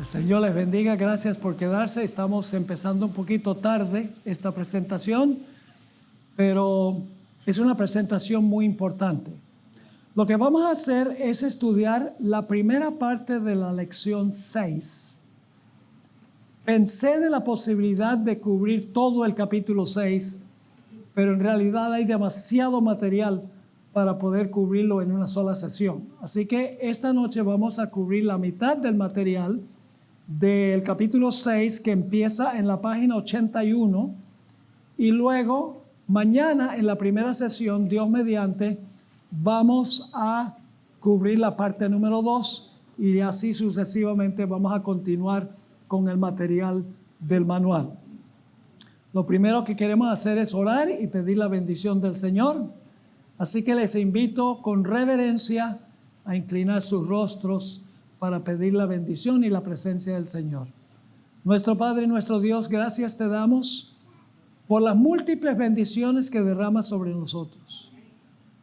El Señor les bendiga, gracias por quedarse. Estamos empezando un poquito tarde esta presentación, pero es una presentación muy importante. Lo que vamos a hacer es estudiar la primera parte de la lección 6. Pensé de la posibilidad de cubrir todo el capítulo 6, pero en realidad hay demasiado material para poder cubrirlo en una sola sesión. Así que esta noche vamos a cubrir la mitad del material del capítulo 6, que empieza en la página 81, y luego mañana en la primera sesión, Dios mediante, vamos a cubrir la parte número 2 y así sucesivamente vamos a continuar con el material del manual. Lo primero que queremos hacer es orar y pedir la bendición del Señor. Así que les invito con reverencia a inclinar sus rostros para pedir la bendición y la presencia del Señor. Nuestro Padre y nuestro Dios, gracias te damos por las múltiples bendiciones que derramas sobre nosotros.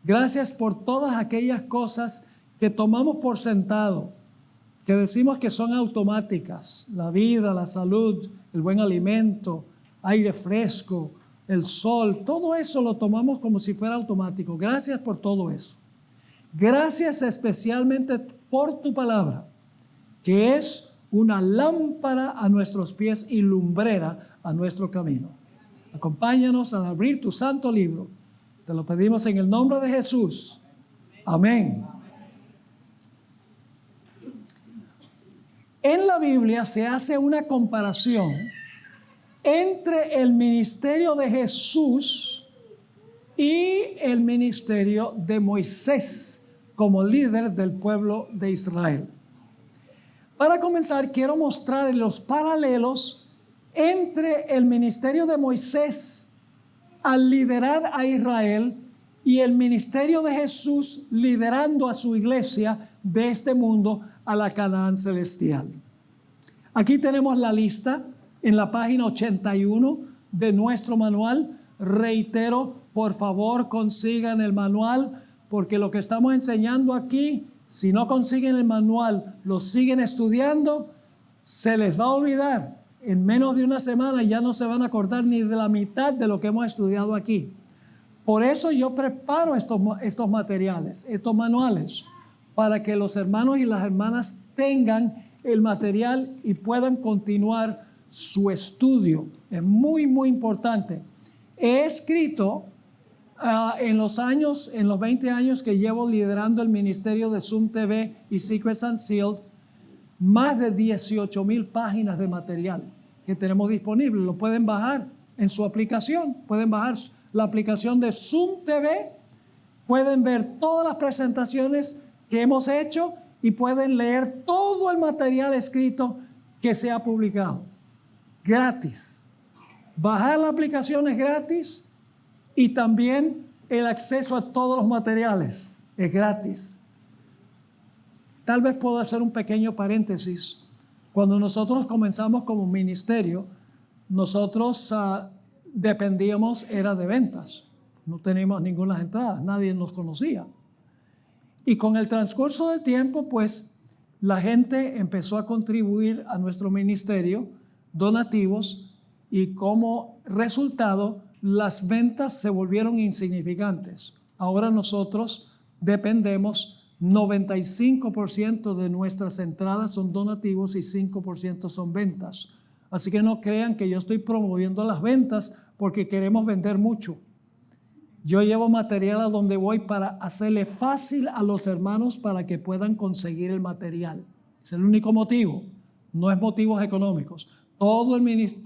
Gracias por todas aquellas cosas que tomamos por sentado, que decimos que son automáticas: la vida, la salud, el buen alimento, aire fresco, el sol. Todo eso lo tomamos como si fuera automático. Gracias por todo eso. Gracias especialmente por tu palabra, que es una lámpara a nuestros pies y lumbrera a nuestro camino. Acompáñanos a abrir tu santo libro. Te lo pedimos en el nombre de Jesús. Amén. En la Biblia se hace una comparación entre el ministerio de Jesús y el ministerio de Moisés como líder del pueblo de Israel. Para comenzar, quiero mostrar los paralelos entre el ministerio de Moisés al liderar a Israel y el ministerio de Jesús liderando a su iglesia de este mundo a la Canaán celestial. Aquí tenemos la lista en la página 81 de nuestro manual. Reitero, por favor, consigan el manual, porque lo que estamos enseñando aquí, si no consiguen el manual, lo siguen estudiando, se les va a olvidar. En menos de una semana ya no se van a acordar ni de la mitad de lo que hemos estudiado aquí. Por eso yo preparo estos materiales, estos manuales, para que los hermanos y las hermanas tengan el material y puedan continuar su estudio. Es muy, muy importante. He escrito en los 20 años que llevo liderando el ministerio de Zoom TV y Secrets Unsealed, más de 18,000 páginas de material que tenemos disponible. Lo pueden bajar en su aplicación. Pueden bajar la aplicación de Zoom TV. Pueden ver todas las presentaciones que hemos hecho y pueden leer todo el material escrito que se ha publicado. Gratis. Bajar la aplicación es gratis. Y también el acceso a todos los materiales es gratis. Tal vez puedo hacer un pequeño paréntesis. Cuando nosotros comenzamos como ministerio, nosotros dependíamos, era de ventas. No teníamos ninguna entrada, nadie nos conocía. Y con el transcurso del tiempo, pues, la gente empezó a contribuir a nuestro ministerio, donativos, y como resultado, las ventas se volvieron insignificantes. Ahora nosotros dependemos, 95% de nuestras entradas son donativos y 5% son ventas. Así que no crean que yo estoy promoviendo las ventas porque queremos vender mucho. Yo llevo material a donde voy para hacerle fácil a los hermanos para que puedan conseguir el material. Es el único motivo, no es motivos económicos. Todo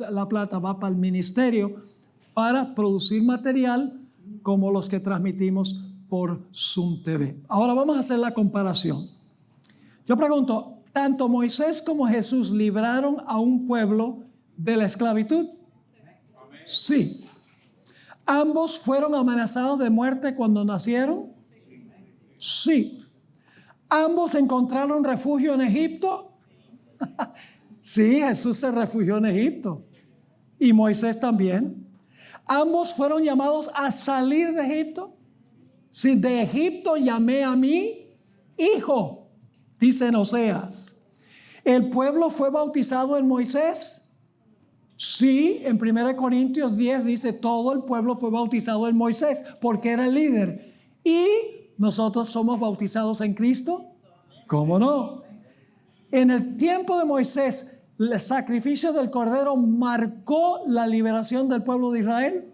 la plata va para el ministerio para producir material como los que transmitimos por Zoom TV. Ahora vamos a hacer la comparación. Yo pregunto, ¿tanto Moisés como Jesús libraron a un pueblo de la esclavitud? Sí. ¿Ambos fueron amenazados de muerte cuando nacieron? Sí. ¿Ambos encontraron refugio en Egipto? Sí, Jesús se refugió en Egipto. Y Moisés también. ¿Ambos fueron llamados a salir de Egipto? Si de Egipto llamé a mi hijo, dice en Oseas. ¿El pueblo fue bautizado en Moisés? Sí, en 1 Corintios 10 dice todo el pueblo fue bautizado en Moisés porque era el líder. ¿Y nosotros somos bautizados en Cristo? ¿Cómo no? En el tiempo de Moisés, el sacrificio del Cordero marcó la liberación del pueblo de Israel.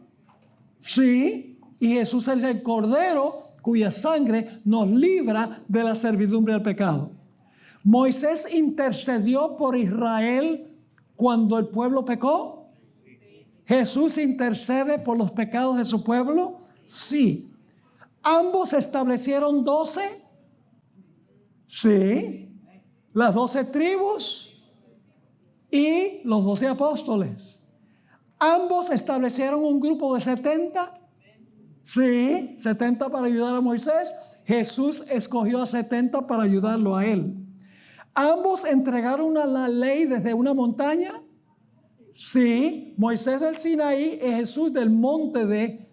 Sí, y Jesús es el Cordero cuya sangre nos libra de la servidumbre del pecado. Moisés intercedió por Israel cuando el pueblo pecó. Jesús intercede por los pecados de su pueblo. Sí. Ambos establecieron 12. Sí. Las 12 tribus y los 12 apóstoles. Ambos establecieron un grupo de 70. Sí, 70 para ayudar a Moisés. Jesús escogió a 70 para ayudarlo a él. Ambos entregaron la ley desde una montaña. Sí, Moisés del Sinaí y Jesús del monte de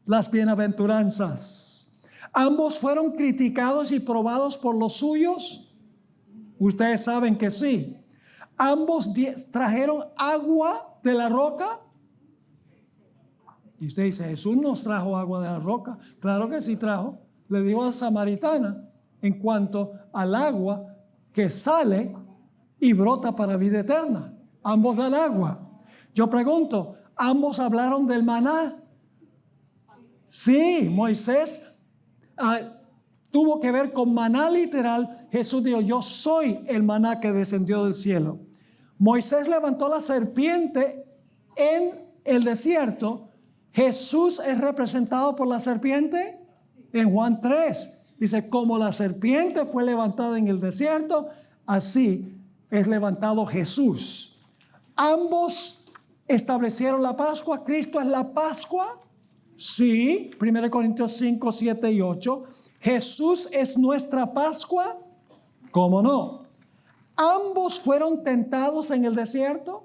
las bienaventuranzas. Ambos fueron criticados y probados por los suyos. Ustedes saben que sí. Ambos trajeron agua de la roca. Y usted dice, Jesús nos trajo agua de la roca. Claro que sí trajo. Le dijo a la samaritana en cuanto al agua que sale y brota para vida eterna. Ambos dan agua. Yo pregunto, ¿ambos hablaron del maná? Sí, Moisés tuvo que ver con maná literal. Jesús dijo, yo soy el maná que descendió del cielo. Moisés levantó la serpiente en el desierto. Jesús es representado por la serpiente en Juan 3. Dice, como la serpiente fue levantada en el desierto, así es levantado Jesús. Ambos establecieron la Pascua. ¿Cristo es la Pascua? Sí, 1 Corintios 5, 7 y 8. ¿Jesús es nuestra Pascua? ¿Cómo no? ¿Ambos fueron tentados en el desierto?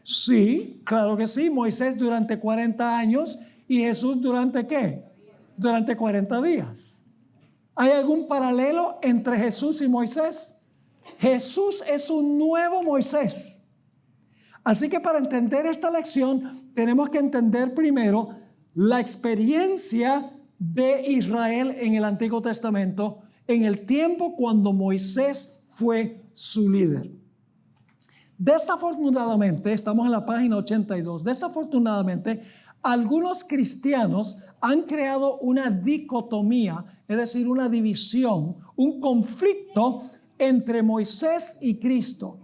Sí, claro que sí. Moisés durante 40 años y Jesús durante ¿qué? Durante 40 días. ¿Hay algún paralelo entre Jesús y Moisés? Jesús es un nuevo Moisés. Así que para entender esta lección tenemos que entender primero la experiencia de Israel en el Antiguo Testamento en el tiempo cuando Moisés fue su líder. Desafortunadamente, estamos en la página 82, desafortunadamente algunos cristianos han creado una dicotomía, es decir, una división, un conflicto entre Moisés y Cristo.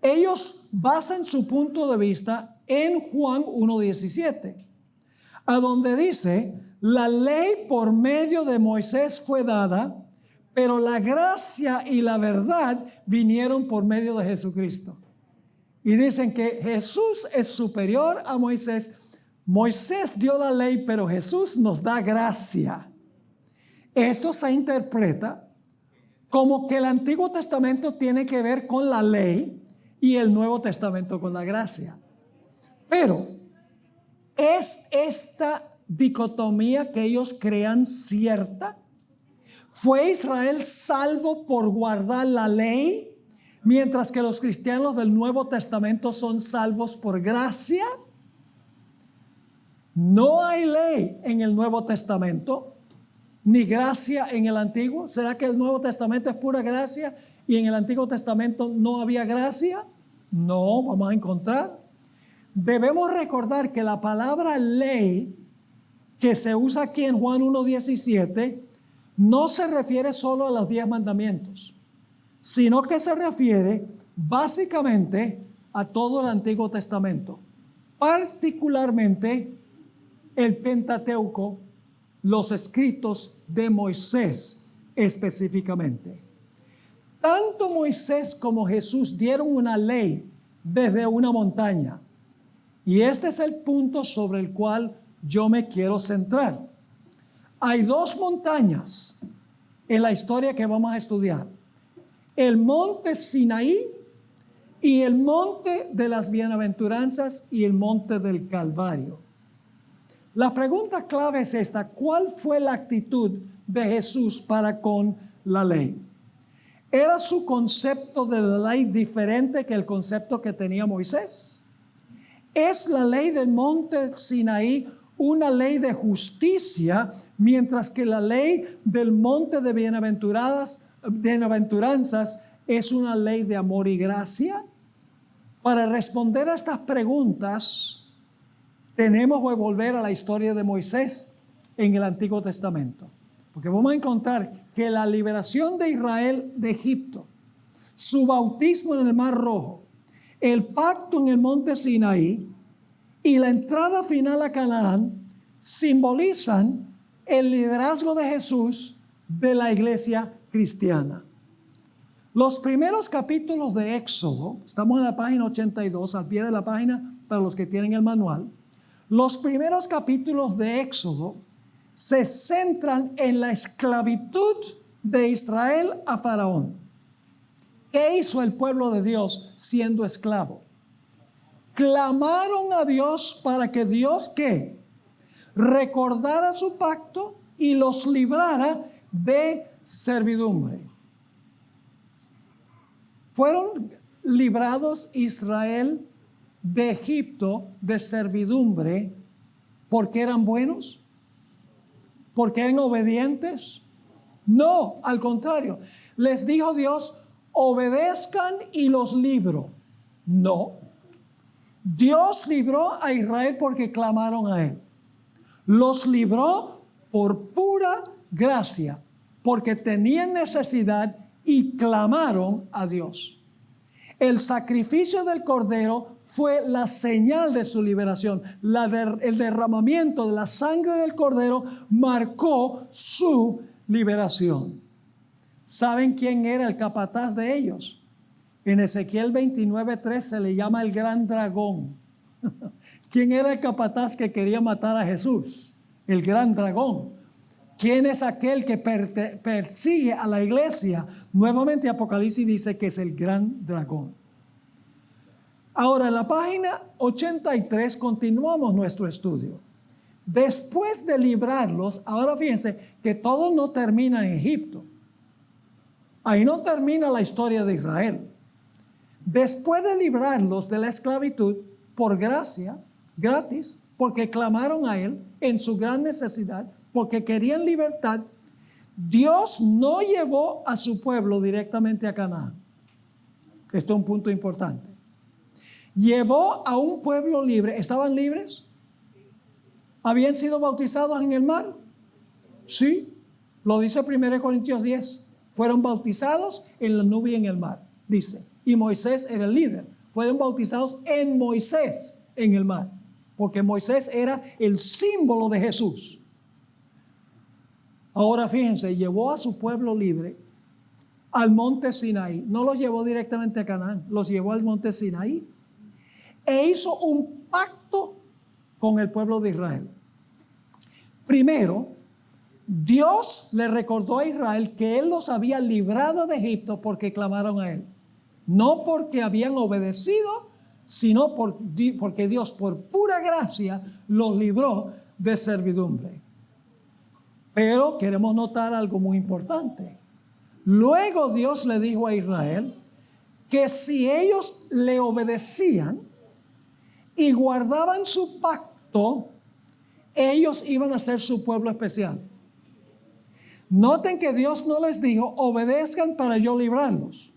Ellos basan su punto de vista en Juan 1:17, a donde dice, la ley por medio de Moisés fue dada, pero la gracia y la verdad vinieron por medio de Jesucristo. Y dicen que Jesús es superior a Moisés. Moisés dio la ley, pero Jesús nos da gracia. Esto se interpreta como que el Antiguo Testamento tiene que ver con la ley y el Nuevo Testamento con la gracia. Pero ¿es esta dicotomía que ellos crean cierta? ¿Fue Israel salvo por guardar la ley, mientras que los cristianos del Nuevo Testamento son salvos por gracia? No hay ley en el Nuevo Testamento, ni gracia en el Antiguo. ¿Será que el Nuevo Testamento es pura gracia y en el Antiguo Testamento no había gracia? No, vamos a encontrar. Debemos recordar que la palabra ley que se usa aquí en Juan 1:17 no se refiere solo a los 10 mandamientos, sino que se refiere básicamente a todo el Antiguo Testamento, particularmente el Pentateuco, los escritos de Moisés específicamente. Tanto Moisés como Jesús dieron una ley desde una montaña. Y este es el punto sobre el cual yo me quiero centrar. Hay 2 montañas en la historia que vamos a estudiar. El monte Sinaí y el monte de las bienaventuranzas y el monte del Calvario. La pregunta clave es esta: ¿cuál fue la actitud de Jesús para con la ley? ¿Era su concepto de la ley diferente que el concepto que tenía Moisés? ¿Es la ley del monte Sinaí una ley de justicia, mientras que la ley del monte de bienaventuranzas es una ley de amor y gracia? Para responder a estas preguntas, tenemos que volver a la historia de Moisés en el Antiguo Testamento. Porque vamos a encontrar que la liberación de Israel de Egipto, su bautismo en el Mar Rojo, el pacto en el monte Sinaí y la entrada final a Canaán simbolizan el liderazgo de Jesús de la iglesia cristiana. Los primeros capítulos de Éxodo, estamos en la página 82, al pie de la página para los que tienen el manual. Los primeros capítulos de Éxodo se centran en la esclavitud de Israel a Faraón. ¿Qué hizo el pueblo de Dios siendo esclavo? Clamaron a Dios para que Dios, ¿qué? Recordara su pacto y los librara de servidumbre. ¿Fueron librados Israel de Egipto de servidumbre porque eran buenos? ¿Porque eran obedientes? No, al contrario. Les dijo Dios, obedezcan y los libro. No. Dios libró a Israel porque clamaron a Él. Los libró por pura gracia, porque tenían necesidad y clamaron a Dios. El sacrificio del cordero fue la señal de su liberación. El derramamiento de la sangre del cordero marcó su liberación. ¿Saben quién era el capataz de ellos? En Ezequiel 29:3 se le llama el gran dragón. ¿Quién era el capataz que quería matar a Jesús? El gran dragón. ¿Quién es aquel que persigue a la iglesia? Nuevamente Apocalipsis dice que es el gran dragón. Ahora, en la página 83 continuamos nuestro estudio. Después de librarlos, ahora fíjense que todo no termina en Egipto. Ahí no termina la historia de Israel. Después de librarlos de la esclavitud, por gracia, gratis, porque clamaron a Él en su gran necesidad, porque querían libertad, Dios no llevó a su pueblo directamente a Canaán. Esto es un punto importante. Llevó a un pueblo libre. ¿Estaban libres? ¿Habían sido bautizados en el mar? Sí, lo dice 1 Corintios 10. Fueron bautizados en la nube y en el mar, dice. Y Moisés era el líder. Fueron bautizados en Moisés en el mar, porque Moisés era el símbolo de Jesús. Ahora fíjense, llevó a su pueblo libre al monte Sinaí. No los llevó directamente a Canaán, los llevó al monte Sinaí. E hizo un pacto con el pueblo de Israel. Primero, Dios le recordó a Israel que Él los había librado de Egipto porque clamaron a Él. No porque habían obedecido, sino porque Dios por pura gracia los libró de servidumbre. Pero queremos notar algo muy importante. Luego Dios le dijo a Israel que si ellos le obedecían y guardaban su pacto, ellos iban a ser su pueblo especial. Noten que Dios no les dijo, obedezcan para yo librarlos.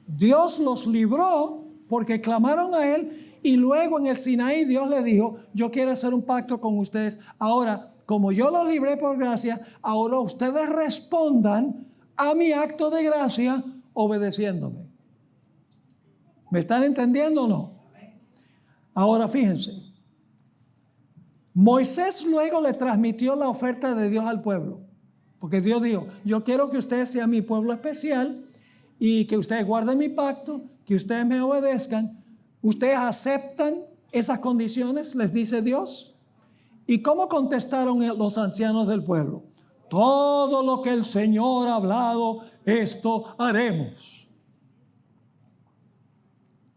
Dios los libró porque clamaron a Él y luego en el Sinaí Dios le dijo, yo quiero hacer un pacto con ustedes. Ahora, como yo los libré por gracia, ahora ustedes respondan a mi acto de gracia obedeciéndome. ¿Me están entendiendo o no? Ahora fíjense, Moisés luego le transmitió la oferta de Dios al pueblo, porque Dios dijo, yo quiero que ustedes sean mi pueblo especial y que ustedes guarden mi pacto, que ustedes me obedezcan. ¿Ustedes aceptan esas condiciones? Les dice Dios. ¿Y cómo contestaron los ancianos del pueblo? Todo lo que el Señor ha hablado, esto haremos.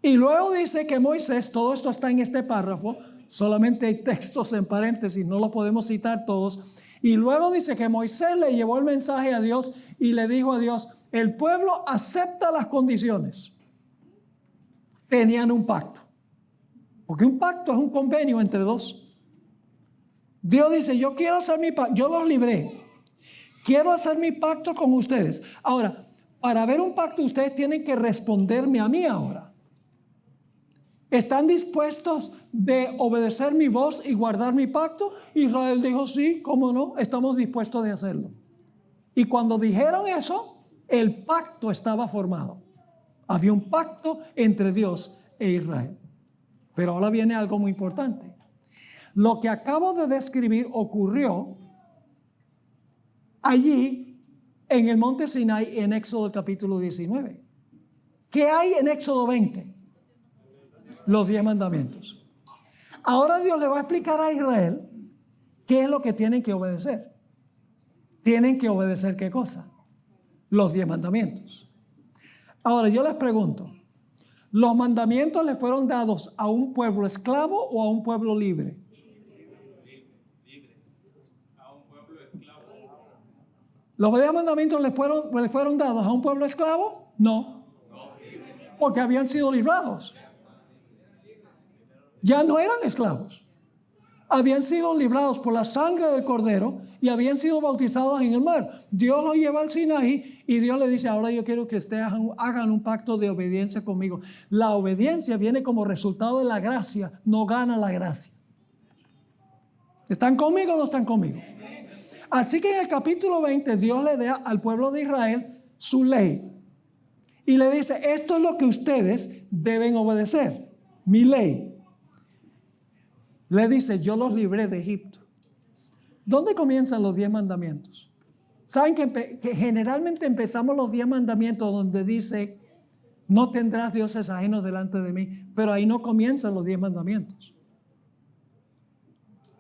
Y luego dice que Moisés, todo esto está en este párrafo, solamente hay textos en paréntesis, no los podemos citar todos. Y luego dice que Moisés le llevó el mensaje a Dios y le dijo a Dios, el pueblo acepta las condiciones. Tenían un pacto. Porque un pacto es un convenio entre dos. Dios dice, yo quiero hacer mi pacto, yo los libré. Quiero hacer mi pacto con ustedes. Ahora, para ver un pacto, ustedes tienen que responderme a mí ahora. ¿Están dispuestos de obedecer mi voz y guardar mi pacto? Israel dijo, sí, cómo no, estamos dispuestos de hacerlo. Y cuando dijeron eso, el pacto estaba formado. Había un pacto entre Dios e Israel. Pero ahora viene algo muy importante. Lo que acabo de describir ocurrió allí en el monte Sinai en Éxodo capítulo 19. ¿Qué hay en Éxodo 20? Los 10 mandamientos. Ahora Dios le va a explicar a Israel qué es lo que tienen que obedecer. Tienen que obedecer ¿qué cosa? Los 10 mandamientos. Ahora yo les pregunto, ¿los mandamientos le fueron dados a un pueblo esclavo o a un pueblo libre? A un pueblo esclavo. ¿Los 10 mandamientos le fueron dados a un pueblo esclavo? No. Porque habían sido librados. Ya no eran esclavos. Habían sido librados por la sangre del Cordero y habían sido bautizados en el mar. Dios los lleva al Sinaí y Dios le dice, ahora yo quiero que ustedes hagan un pacto de obediencia conmigo. La obediencia viene como resultado de la gracia, no gana la gracia. ¿Están conmigo o no están conmigo? Así que en el capítulo 20 Dios le da al pueblo de Israel su ley. Y le dice, esto es lo que ustedes deben obedecer. Mi ley. Le dice, yo los libré de Egipto. ¿Dónde comienzan los 10 mandamientos? ¿Saben que generalmente empezamos los 10 mandamientos donde dice, no tendrás dioses ajenos delante de mí? Pero ahí no comienzan los 10 mandamientos.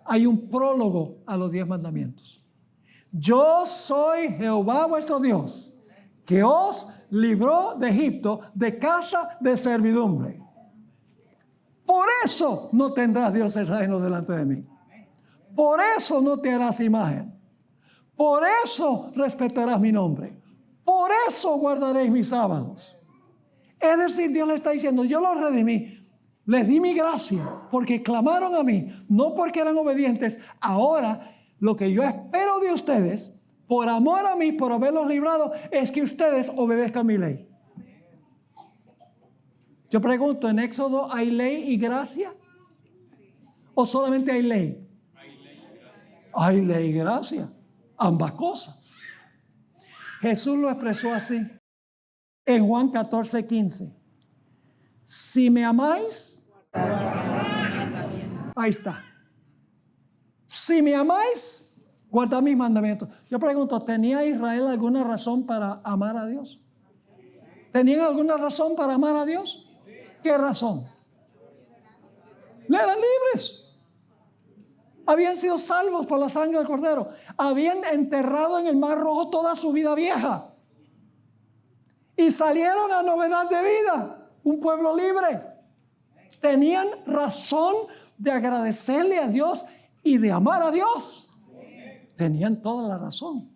Hay un prólogo a los 10 mandamientos. Yo soy Jehová vuestro Dios, que os libró de Egipto, de casa de servidumbre. Por eso no tendrás dioses ajenos delante de mí. Por eso no te harás imagen. Por eso respetarás mi nombre. Por eso guardaréis mis sábados. Es decir, Dios le está diciendo, yo los redimí. Les di mi gracia porque clamaron a mí, no porque eran obedientes. Ahora, lo que yo espero de ustedes, por amor a mí, por haberlos librado, es que ustedes obedezcan mi ley. Yo pregunto, ¿en Éxodo hay ley y gracia? ¿O solamente hay ley? Hay ley y gracia. Ambas cosas. Jesús lo expresó así en Juan 14:15. Si me amáis, ahí está. Si me amáis, guardad mis mandamientos. Yo pregunto, ¿tenía Israel alguna razón para amar a Dios? ¿Tenían alguna razón para amar a Dios? ¿Qué razón? Eran libres. Habían sido salvos por la sangre del Cordero. Habían enterrado en el Mar Rojo toda su vida vieja. Y salieron a novedad de vida. Un pueblo libre. Tenían razón de agradecerle a Dios y de amar a Dios. Tenían toda la razón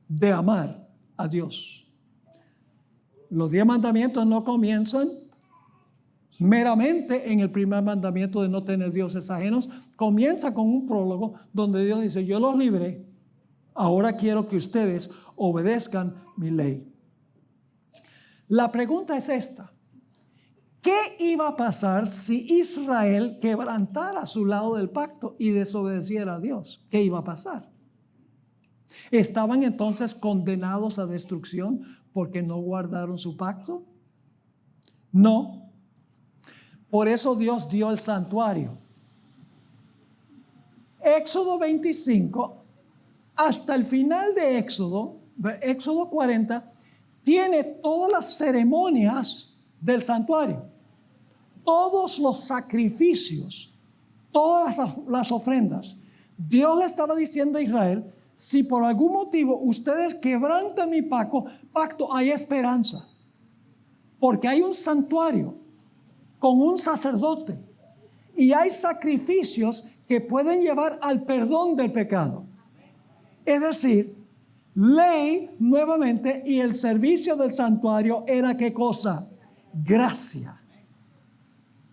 de amar a Dios. Los 10 mandamientos no comienzan meramente en el primer mandamiento de no tener dioses ajenos. Comienza con un prólogo donde Dios dice, yo los libré, ahora quiero que ustedes obedezcan mi ley. La pregunta es esta: ¿qué iba a pasar si Israel quebrantara su lado del pacto y desobedeciera a Dios? ¿Qué iba a pasar? ¿Estaban entonces condenados a destrucción porque no guardaron su pacto? No. Por eso Dios dio el santuario. Éxodo 25, hasta el final de Éxodo 40, tiene todas las ceremonias del santuario. Todos los sacrificios, todas las ofrendas. Dios le estaba diciendo a Israel, si por algún motivo ustedes quebrantan mi pacto, hay esperanza. Porque hay un santuario con un sacerdote y hay sacrificios que pueden llevar al perdón del pecado. Es decir, ley nuevamente, y el servicio del santuario era ¿qué cosa? Gracia.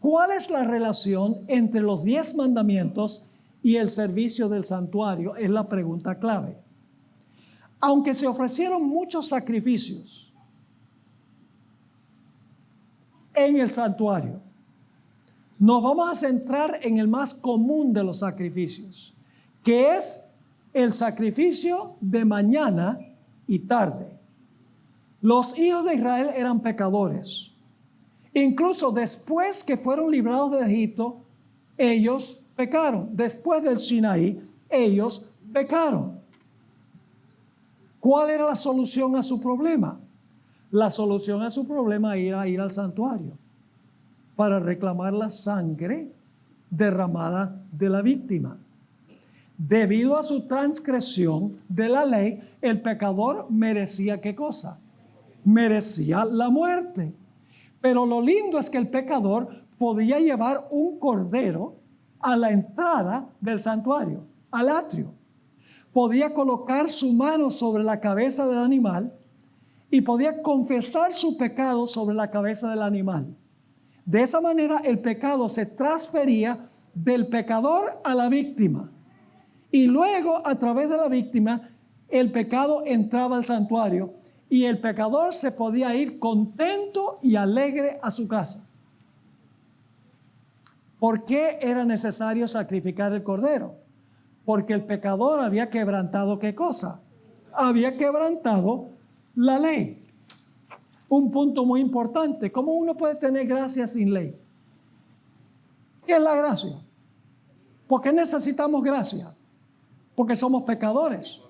¿Cuál es la relación entre los 10 mandamientos y el servicio del santuario? Es la pregunta clave. Aunque se ofrecieron muchos sacrificios en el santuario, nos vamos a centrar en el más común de los sacrificios, que es el sacrificio de mañana y tarde. Los hijos de Israel eran pecadores. Incluso después que fueron librados de Egipto, ellos pecaron. Después del Sinaí, ellos pecaron. ¿Cuál era la solución a su problema? La solución a su problema era ir al santuario para reclamar la sangre derramada de la víctima. Debido a su transgresión de la ley, el pecador merecía ¿qué cosa? Merecía la muerte. Pero lo lindo es que el pecador podía llevar un cordero a la entrada del santuario, al atrio. Podía colocar su mano sobre la cabeza del animal y podía confesar su pecado sobre la cabeza del animal. De esa manera el pecado se transfería del pecador a la víctima. Y luego, a través de la víctima, el pecado entraba al santuario y el pecador se podía ir contento y alegre a su casa. ¿Por qué era necesario sacrificar el cordero? Porque el pecador había quebrantado ¿qué cosa? Había quebrantado la ley. Un punto muy importante. ¿Cómo uno puede tener gracia sin ley? ¿Qué es la gracia? ¿Por qué necesitamos gracia? Porque somos pecadores.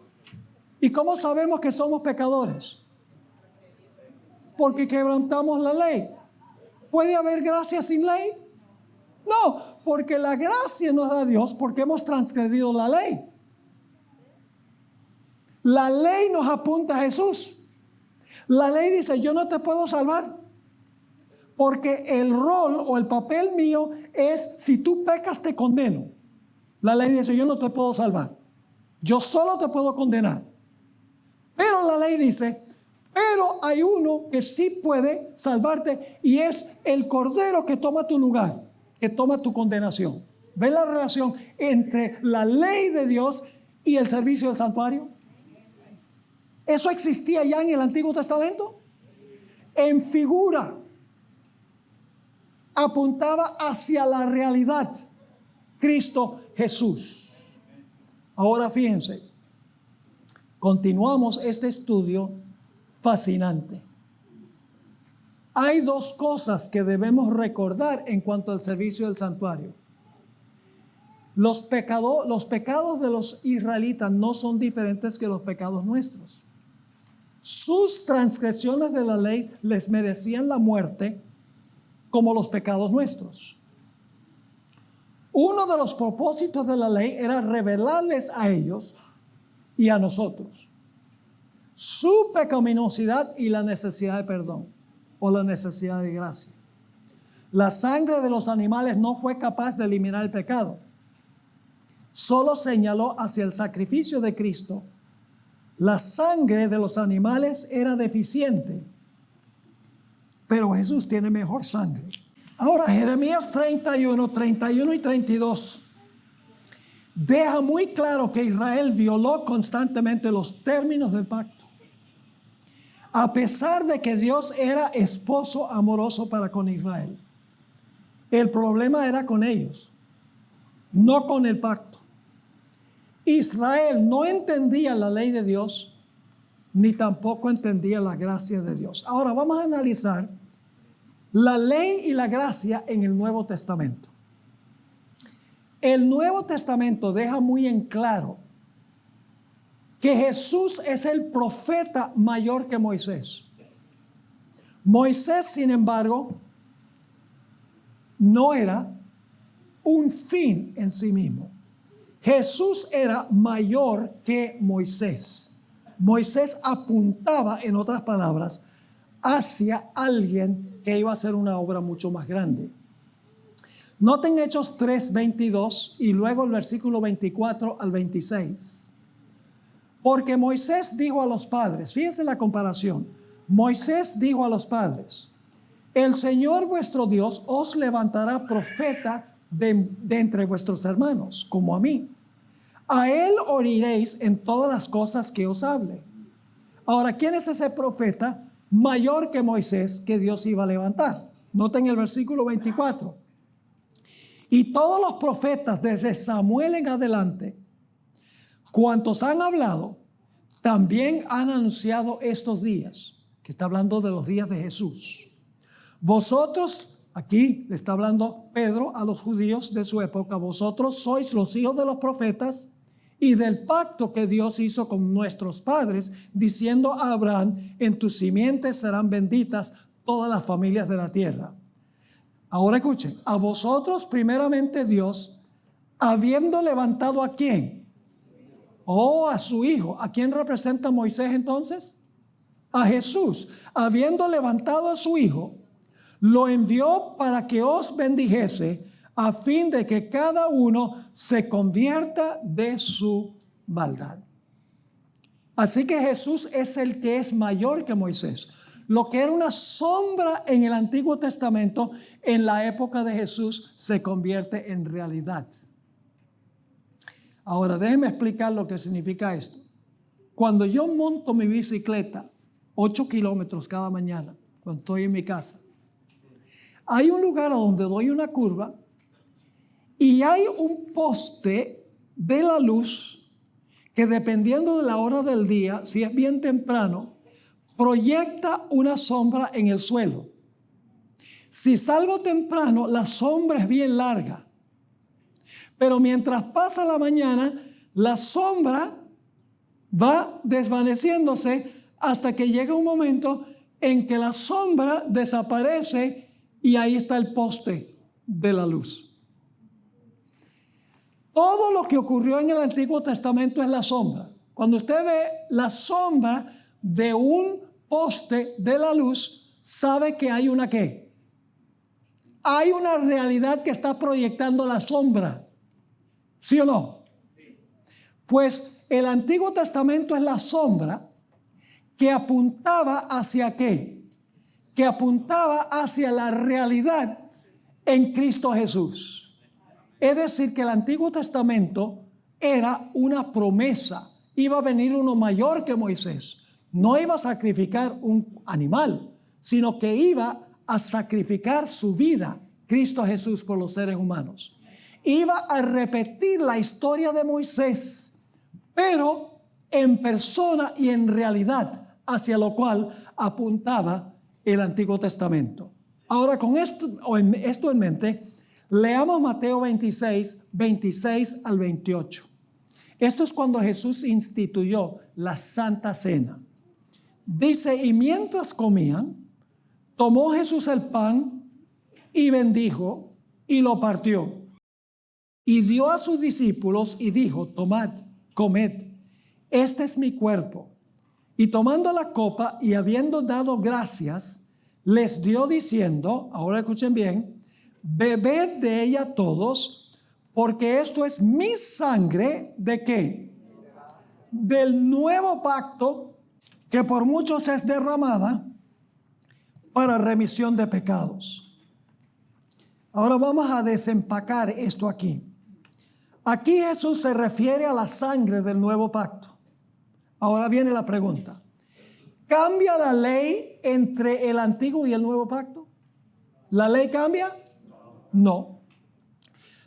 ¿Y cómo sabemos que somos pecadores? Porque quebrantamos la ley. ¿Puede haber gracia sin ley? No, porque la gracia nos da Dios porque hemos transgredido la ley. La ley nos apunta a Jesús. La ley dice, yo no te puedo salvar. Porque el rol o el papel mío es, si tú pecas te condeno. La ley dice, yo no te puedo salvar. Yo solo te puedo condenar. Pero la ley dice, pero hay uno que sí puede salvarte y es el cordero que toma tu lugar, que toma tu condenación. ¿Ven la relación entre la ley de Dios y el servicio del santuario? ¿Eso existía ya en el Antiguo Testamento? En figura. Apuntaba hacia la realidad. Cristo Jesús. Ahora fíjense. Continuamos este estudio fascinante. Hay dos cosas que debemos recordar en cuanto al servicio del santuario. Los pecados de los israelitas no son diferentes que los pecados nuestros. Sus transgresiones de la ley les merecían la muerte como los pecados nuestros. Uno de los propósitos de la ley era revelarles a ellos y a nosotros su pecaminosidad y la necesidad de perdón o la necesidad de gracia. La sangre de los animales no fue capaz de eliminar el pecado. Solo señaló hacia el sacrificio de Cristo. La sangre de los animales era deficiente, pero Jesús tiene mejor sangre. Ahora, Jeremías 31 y 32 deja muy claro que Israel violó constantemente los términos del pacto. A pesar de que Dios era esposo amoroso para con Israel, el problema era con ellos, no con el pacto. Israel no entendía la ley de Dios, ni tampoco entendía la gracia de Dios. Ahora vamos a analizar la ley y la gracia en el Nuevo Testamento. El Nuevo Testamento deja muy en claro que Jesús es el profeta mayor que Moisés. Moisés, sin embargo, no era un fin en sí mismo. Jesús era mayor que Moisés. Moisés apuntaba, en otras palabras, hacia alguien que iba a hacer una obra mucho más grande. Noten Hechos 3:22 y luego el versículo 24 al 26. Porque Moisés dijo a los padres, fíjense la comparación. Moisés dijo a los padres: el Señor vuestro Dios os levantará profeta de entre vuestros hermanos, como a mí. A él oiréis en todas las cosas que os hable. Ahora, ¿quién es ese profeta mayor que Moisés que Dios iba a levantar? Noten el versículo 24. Y todos los profetas desde Samuel en adelante, cuantos han hablado, también han anunciado estos días, que está hablando de los días de Jesús. Vosotros, aquí le está hablando Pedro a los judíos de su época, vosotros sois los hijos de los profetas y del pacto que Dios hizo con nuestros padres, diciendo a Abraham: en tus simientes serán benditas todas las familias de la tierra. Ahora escuchen, a vosotros primeramente Dios, habiendo levantado ¿a quién? A su hijo. ¿A quién representa Moisés entonces? A Jesús. Habiendo levantado a su hijo, lo envió para que os bendijese, a fin de que cada uno se convierta de su maldad. Así que Jesús es el que es mayor que Moisés. Lo que era una sombra en el Antiguo Testamento, en la época de Jesús se convierte en realidad. Ahora déjenme explicar lo que significa esto. Cuando yo monto mi bicicleta 8 kilómetros cada mañana, cuando estoy en mi casa, hay un lugar a donde doy una curva y hay un poste de la luz que, dependiendo de la hora del día, si es bien temprano, proyecta una sombra en el suelo. Si salgo temprano, la sombra es bien larga. Pero mientras pasa la mañana, la sombra va desvaneciéndose hasta que llega un momento en que la sombra desaparece y ahí está el poste de la luz. Todo lo que ocurrió en el Antiguo Testamento es la sombra. Cuando usted ve la sombra de un poste de la luz, sabe que hay una ¿qué? Hay una realidad que está proyectando la sombra. ¿Sí o no? Pues el Antiguo Testamento es la sombra que apuntaba hacia ¿qué? Que apuntaba hacia la realidad en Cristo Jesús. Es decir, que el Antiguo Testamento era una promesa. Iba a venir uno mayor que Moisés. No iba a sacrificar un animal, sino que iba a sacrificar su vida, Cristo Jesús, por los seres humanos. Iba a repetir la historia de Moisés, pero en persona y en realidad, hacia lo cual apuntaba el Antiguo Testamento. Ahora, con esto en mente, leamos Mateo 26, 26 al 28. Esto es cuando Jesús instituyó la Santa Cena. Dice: y mientras comían, tomó Jesús el pan y bendijo y lo partió. Y dio a sus discípulos y dijo: tomad, comed, este es mi cuerpo. Y tomando la copa y habiendo dado gracias, les dio diciendo, ahora escuchen bien: bebed de ella todos, porque esto es mi sangre, ¿de qué? Del nuevo pacto, que por muchos es derramada para remisión de pecados. Ahora vamos a desempacar esto aquí. Aquí Jesús se refiere a la sangre del nuevo pacto. Ahora viene la pregunta: ¿cambia la ley entre el antiguo y el nuevo pacto? ¿La ley cambia? No.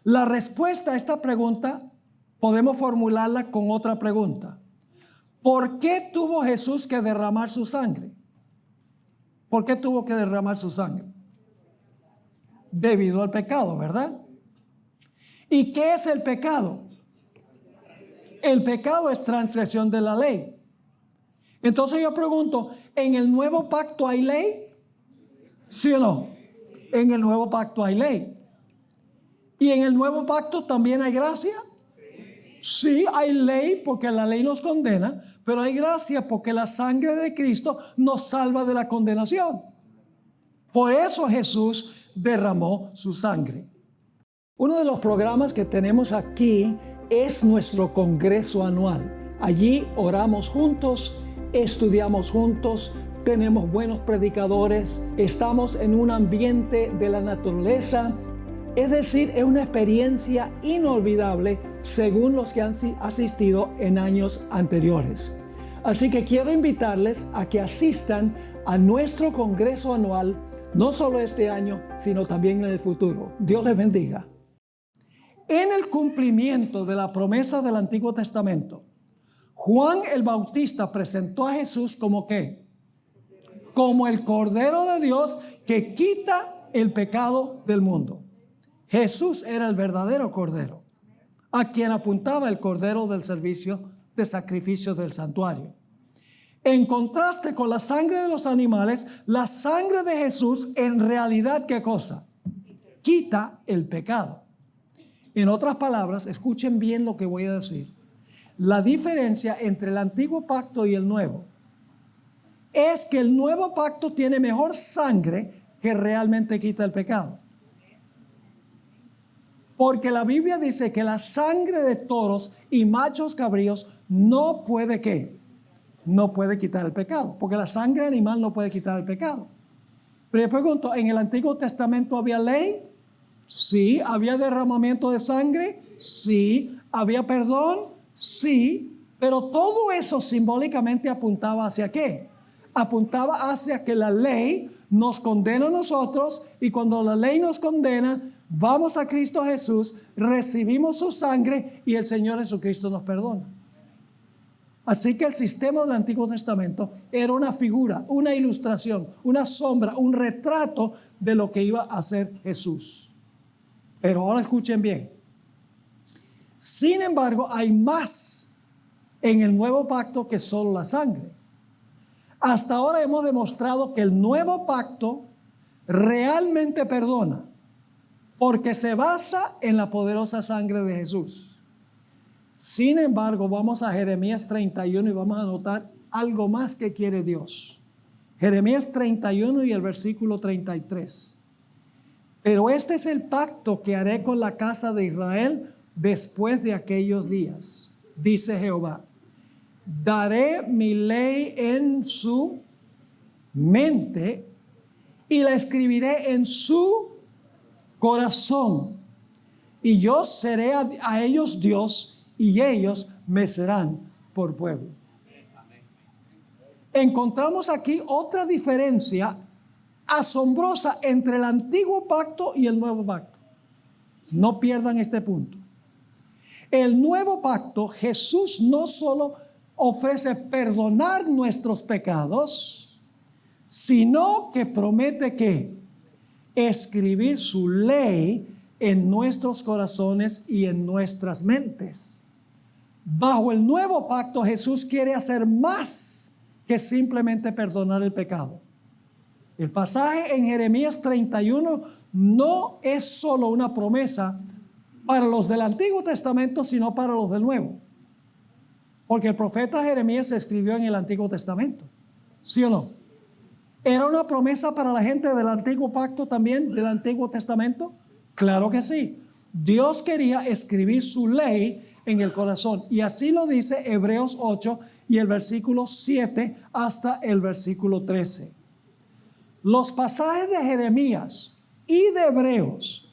La respuesta a esta pregunta podemos formularla con otra pregunta. ¿Por qué tuvo Jesús que derramar su sangre? ¿Por qué tuvo que derramar su sangre? Debido al pecado, ¿verdad? ¿Y qué es el pecado? El pecado es transgresión de la ley. Entonces yo pregunto, ¿en el nuevo pacto hay ley? ¿Sí o no? En el nuevo pacto hay ley. ¿Y en el nuevo pacto también hay gracia? Sí, hay ley porque la ley nos condena, pero hay gracia porque la sangre de Cristo nos salva de la condenación. Por eso Jesús derramó su sangre. Uno de los programas que tenemos aquí es nuestro congreso anual. Allí oramos juntos, estudiamos juntos, tenemos buenos predicadores, estamos en un ambiente de la naturaleza. Es decir, es una experiencia inolvidable según los que han asistido en años anteriores. Así que quiero invitarles a que asistan a nuestro congreso anual, no solo este año, sino también en el futuro. Dios les bendiga. En el cumplimiento de la promesa del Antiguo Testamento, Juan el Bautista presentó a Jesús como ¿qué? Como el Cordero de Dios que quita el pecado del mundo. Jesús era el verdadero Cordero, a quien apuntaba el Cordero del servicio de sacrificios del santuario. En contraste con la sangre de los animales, la sangre de Jesús en realidad ¿qué cosa? Quita el pecado. En otras palabras, escuchen bien lo que voy a decir. La diferencia entre el antiguo pacto y el nuevo es que el nuevo pacto tiene mejor sangre que realmente quita el pecado. Porque la Biblia dice que la sangre de toros y machos cabríos no puede ¿qué? No puede quitar el pecado. Porque la sangre animal no puede quitar el pecado. Pero yo pregunto, ¿en el Antiguo Testamento había ley? Sí. ¿Había derramamiento de sangre? Sí. ¿Había perdón? Sí. Pero todo eso simbólicamente apuntaba hacia ¿qué? Apuntaba hacia que la ley nos condena a nosotros, y cuando la ley nos condena, vamos a Cristo Jesús, recibimos su sangre y el Señor Jesucristo nos perdona. Así que el sistema del Antiguo Testamento era una figura, una ilustración, una sombra, un retrato de lo que iba a hacer Jesús. Pero ahora escuchen bien. Sin embargo, hay más en el nuevo pacto que solo la sangre. Hasta ahora hemos demostrado que el nuevo pacto realmente perdona, porque se basa en la poderosa sangre de Jesús. Sin embargo, vamos a Jeremías 31 y vamos a notar algo más que quiere Dios. Jeremías 31 y el versículo 33. Pero este es el pacto que haré con la casa de Israel después de aquellos días, dice Jehová. Daré mi ley en su mente y la escribiré en su corazón. Y yo seré a ellos Dios y ellos me serán por pueblo. Encontramos aquí otra diferencia asombrosa entre el antiguo pacto y el nuevo pacto. No pierdan este punto. El nuevo pacto, Jesús no solo ofrece perdonar nuestros pecados, sino que promete que escribir su ley en nuestros corazones y en nuestras mentes. Bajo el nuevo pacto, Jesús quiere hacer más que simplemente perdonar el pecado. El pasaje en Jeremías 31 no es solo una promesa para los del Antiguo Testamento, sino para los del Nuevo. Porque el profeta Jeremías se escribió en el Antiguo Testamento. ¿Sí o no? ¿Era una promesa para la gente del Antiguo Pacto también, del Antiguo Testamento? Claro que sí. Dios quería escribir su ley en el corazón. Y así lo dice Hebreos 8 y el versículo 7 hasta el versículo 13. Los pasajes de Jeremías y de Hebreos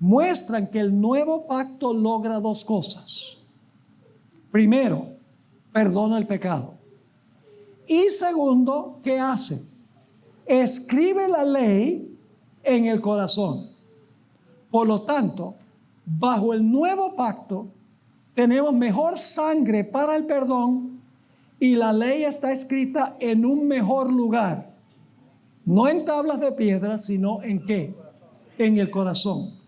muestran que el nuevo pacto logra dos cosas. Primero, perdona el pecado. Y segundo, ¿qué hace? Escribe la ley en el corazón. Por lo tanto, bajo el nuevo pacto, tenemos mejor sangre para el perdón y la ley está escrita en un mejor lugar. No en tablas de piedra, sino ¿en qué? En el corazón.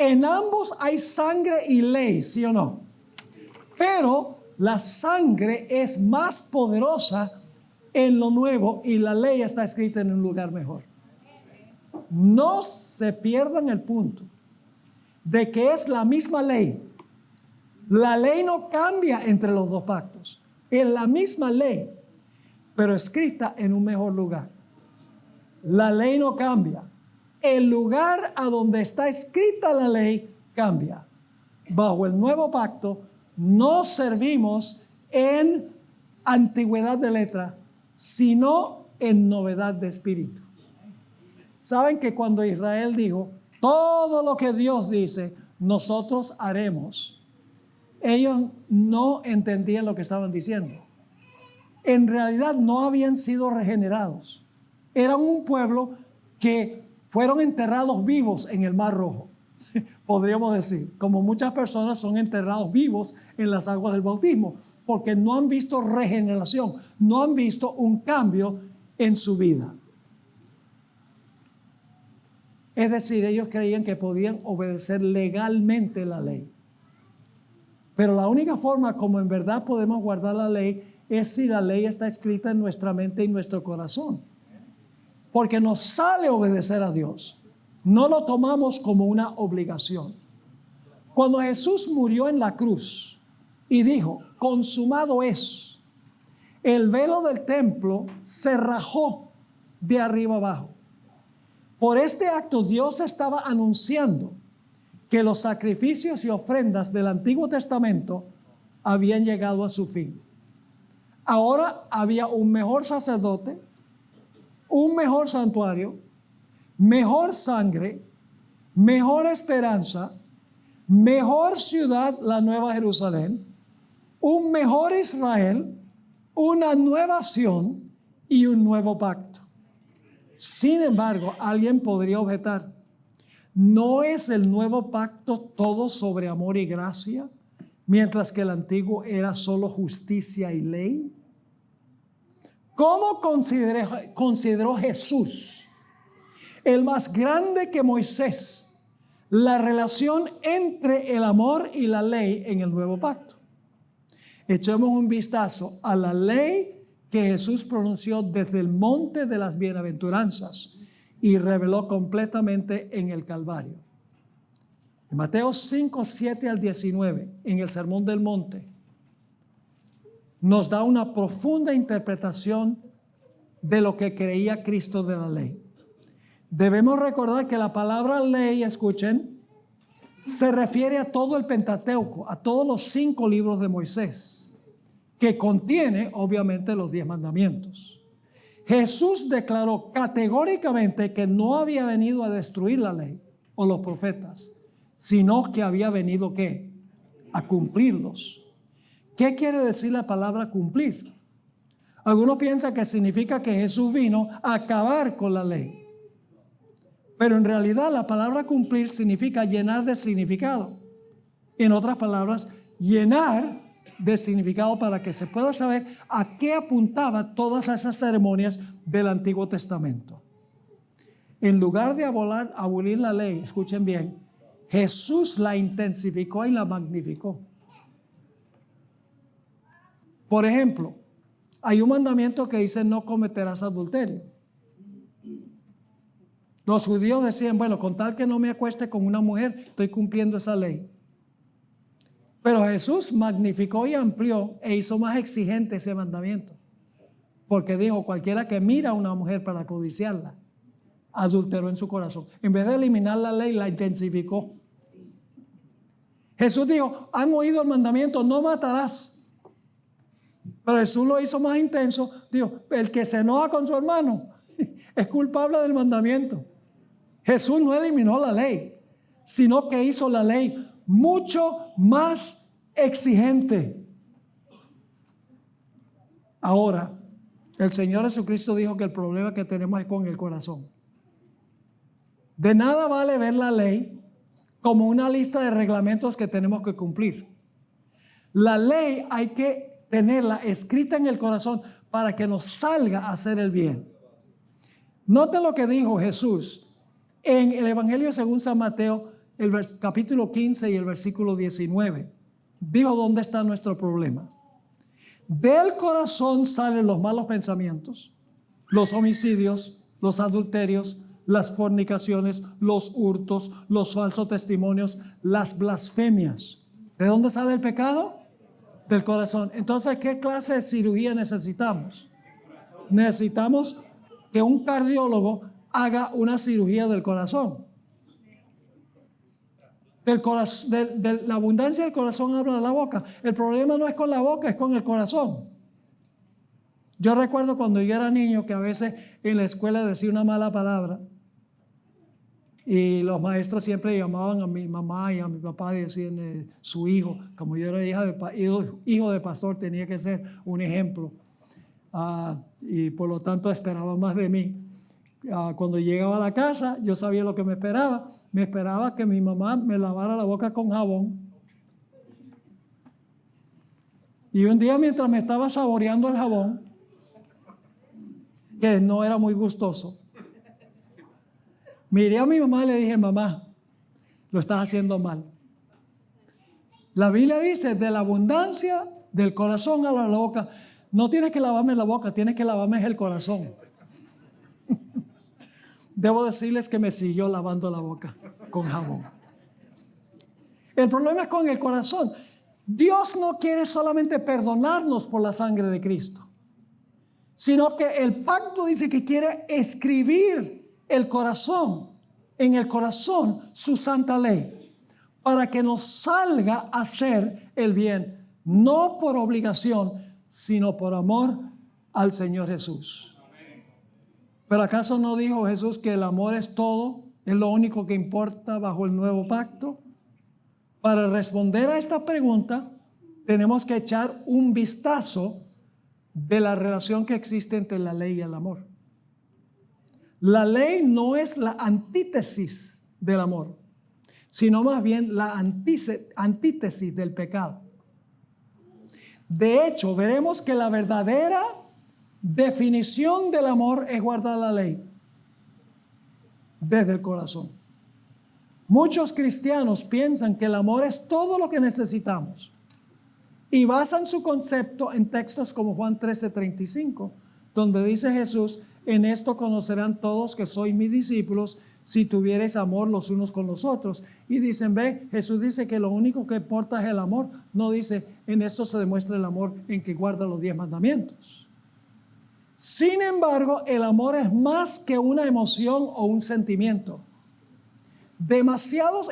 En ambos hay sangre y ley, ¿sí o no? Pero la sangre es más poderosa en lo nuevo y la ley está escrita en un lugar mejor. No se pierdan el punto de que es la misma ley. La ley no cambia entre los dos pactos. Es la misma ley, pero escrita en un mejor lugar. La ley no cambia. El lugar a donde está escrita la ley cambia. Bajo el nuevo pacto no servimos en antigüedad de letra, sino en novedad de espíritu. Saben que cuando Israel dijo, todo lo que Dios dice, nosotros haremos, ellos no entendían lo que estaban diciendo. En realidad no habían sido regenerados. Eran un pueblo que fueron enterrados vivos en el Mar Rojo, podríamos decir, como muchas personas son enterrados vivos en las aguas del bautismo, porque no han visto regeneración, no han visto un cambio en su vida. Es decir, ellos creían que podían obedecer legalmente la ley. Pero la única forma como en verdad podemos guardar la ley es si la ley está escrita en nuestra mente y nuestro corazón. Porque nos sale obedecer a Dios. No lo tomamos como una obligación. Cuando Jesús murió en la cruz y dijo, consumado es, el velo del templo se rajó de arriba abajo. Por este acto Dios estaba anunciando que los sacrificios y ofrendas del Antiguo Testamento habían llegado a su fin. Ahora había un mejor sacerdote, un mejor santuario, mejor sangre, mejor esperanza, mejor ciudad, la Nueva Jerusalén, un mejor Israel, una nueva Sión y un nuevo pacto. Sin embargo, alguien podría objetar, ¿no es el nuevo pacto todo sobre amor y gracia, mientras que el antiguo era solo justicia y ley? ¿Cómo consideró Jesús, el más grande que Moisés, la relación entre el amor y la ley en el nuevo pacto? Echemos un vistazo a la ley que Jesús pronunció desde el monte de las bienaventuranzas y reveló completamente en el Calvario. En Mateo 5, 7 al 19, en el Sermón del Monte, nos da una profunda interpretación de lo que creía Cristo de la ley. Debemos recordar que la palabra ley, escuchen, se refiere a todo el Pentateuco, a todos los 5 libros de Moisés, que contiene obviamente los 10 mandamientos. Jesús declaró categóricamente que no había venido a destruir la ley o los profetas, sino que había venido ¿qué? A cumplirlos. ¿Qué quiere decir la palabra cumplir? Algunos piensan que significa que Jesús vino a acabar con la ley. Pero en realidad la palabra cumplir significa llenar de significado. En otras palabras, llenar de significado para que se pueda saber a qué apuntaba todas esas ceremonias del Antiguo Testamento. En lugar de abolir la ley, escuchen bien, Jesús la intensificó y la magnificó. Por ejemplo, hay un mandamiento que dice no cometerás adulterio. Los judíos decían, bueno, con tal que no me acueste con una mujer, estoy cumpliendo esa ley. Pero Jesús magnificó y amplió e hizo más exigente ese mandamiento. Porque dijo, cualquiera que mira a una mujer para codiciarla, adulteró en su corazón. En vez de eliminar la ley, la intensificó. Jesús dijo, han oído el mandamiento, no matarás. Pero Jesús lo hizo más intenso. Dijo, el que se enoja con su hermano es culpable del mandamiento. Jesús no eliminó la ley, sino que hizo la ley mucho más exigente. Ahora, el Señor Jesucristo dijo que el problema que tenemos es con el corazón. De nada vale ver la ley como una lista de reglamentos que tenemos que cumplir. La ley hay que tenerla escrita en el corazón para que nos salga a hacer el bien. Noten lo que dijo Jesús en el Evangelio según San Mateo, el capítulo 15 y el versículo 19. Dijo dónde está nuestro problema. Del corazón salen los malos pensamientos, los homicidios, los adulterios, las fornicaciones, los hurtos, los falsos testimonios, las blasfemias. ¿De dónde sale el pecado? Del corazón. Entonces, ¿qué clase de cirugía necesitamos? Necesitamos que un cardiólogo haga una cirugía del corazón. de la abundancia del corazón habla la boca. El problema no es con la boca, es con el corazón. Yo recuerdo cuando yo era niño que a veces en la escuela decía una mala palabra y los maestros siempre llamaban a mi mamá y a mi papá y decían su hijo, como yo era hijo de pastor, tenía que ser un ejemplo. Y por lo tanto esperaba más de mí. Cuando llegaba a la casa, yo sabía lo que me esperaba. Me esperaba que mi mamá me lavara la boca con jabón. Y un día, mientras me estaba saboreando el jabón, que no era muy gustoso, miré a mi mamá y le dije: mamá, lo estás haciendo mal. La Biblia dice: de la abundancia del corazón a la boca. No tienes que lavarme la boca, tienes que lavarme el corazón. Debo decirles que me siguió lavando la boca con jabón. El problema es con el corazón. Dios no quiere solamente perdonarnos por la sangre de Cristo, sino que el pacto dice que quiere escribir en el corazón su santa ley, para que nos salga a hacer el bien, no por obligación, sino por amor al Señor Jesús. ¿Pero acaso no dijo Jesús que el amor es todo? Es lo único que importa bajo el nuevo pacto. Para responder a esta pregunta, tenemos que echar un vistazo de la relación que existe entre la ley y el amor. La ley no es la antítesis del amor, sino más bien la antítesis del pecado. De hecho, veremos que la verdadera definición del amor es guardar la ley desde el corazón. Muchos cristianos piensan que el amor es todo lo que necesitamos y basan su concepto en textos como Juan 13:35, donde dice Jesús: en esto conocerán todos que sois mis discípulos, si tuviereis amor los unos con los otros. Y dicen: ve, Jesús dice que lo único que importa es el amor. No dice: en esto se demuestra el amor, en que guarda los 10 mandamientos. Sin embargo, el amor es más que una emoción o un sentimiento.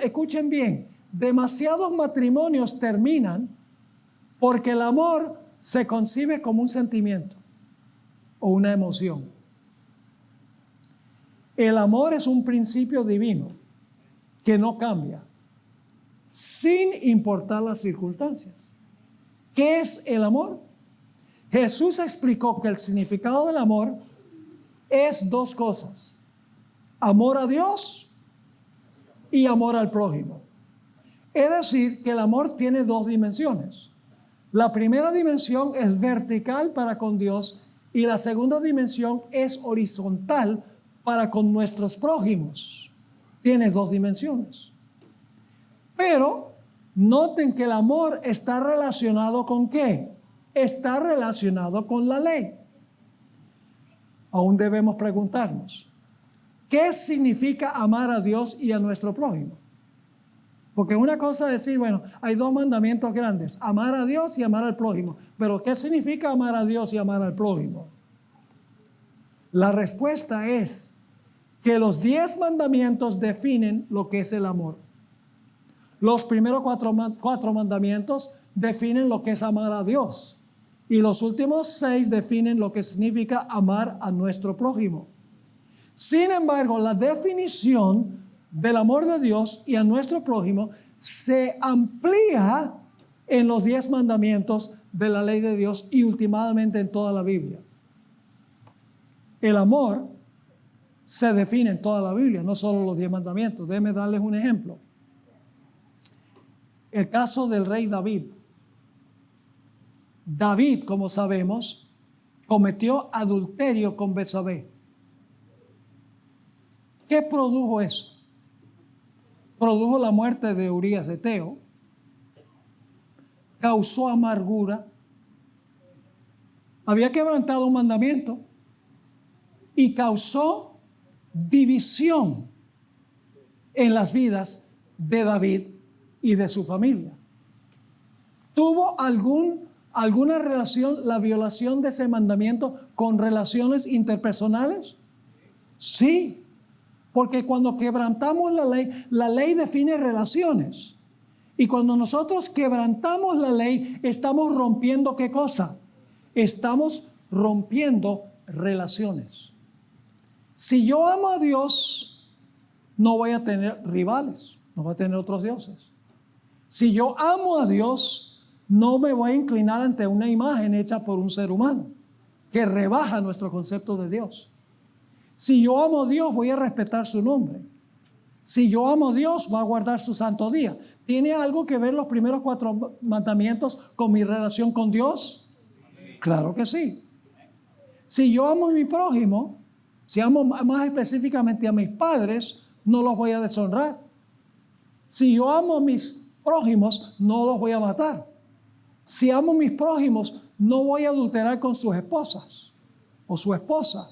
Escuchen bien, demasiados matrimonios terminan porque el amor se concibe como un sentimiento o una emoción. El amor es un principio divino que no cambia, sin importar las circunstancias. ¿Qué es el amor? Jesús explicó que el significado del amor es 2 cosas: amor a Dios y amor al prójimo. Es decir, que el amor tiene 2 dimensiones. La primera dimensión es vertical para con Dios y la segunda dimensión es horizontal para con nuestros prójimos. Tiene 2 dimensiones. Pero noten que el amor está relacionado ¿con qué? Está relacionado con la ley. Aún debemos preguntarnos: ¿qué significa amar a Dios y a nuestro prójimo? Porque una cosa es decir, bueno, hay 2 mandamientos grandes: amar a Dios y amar al prójimo. Pero ¿qué significa amar a Dios y amar al prójimo? La respuesta es que los 10 mandamientos definen lo que es el amor. Los primeros 4 mandamientos definen lo que es amar a Dios. Y los últimos 6 definen lo que significa amar a nuestro prójimo. Sin embargo, la definición del amor de Dios y a nuestro prójimo se amplía en los 10 mandamientos de la ley de Dios y últimamente en toda la Biblia. El amor se define en toda la Biblia, no solo los 10 mandamientos. Déjenme darles un ejemplo. El caso del rey David. David, como sabemos, cometió adulterio con Betsabé. ¿Qué produjo eso? Produjo la muerte de Urías Eteo, causó amargura, había quebrantado un mandamiento y causó división en las vidas de David y de su familia. ¿Tuvo alguna relación la violación de ese mandamiento con relaciones interpersonales? Sí. Porque cuando quebrantamos la ley define relaciones. Y cuando nosotros quebrantamos la ley, estamos rompiendo ¿qué cosa? Estamos rompiendo relaciones. Si yo amo a Dios, no voy a tener rivales, no voy a tener otros dioses. Si yo amo a Dios, no me voy a inclinar ante una imagen hecha por un ser humano que rebaja nuestro concepto de Dios. Si yo amo a Dios, voy a respetar su nombre. Si yo amo a Dios, voy a guardar su santo día. ¿Tiene algo que ver los primeros 4 mandamientos con mi relación con Dios? Claro que sí. Si yo amo a mi prójimo, si amo más específicamente a mis padres, no los voy a deshonrar. Si yo amo a mis prójimos, no los voy a matar. Si amo a mis prójimos, no voy a adulterar con sus esposas o su esposa.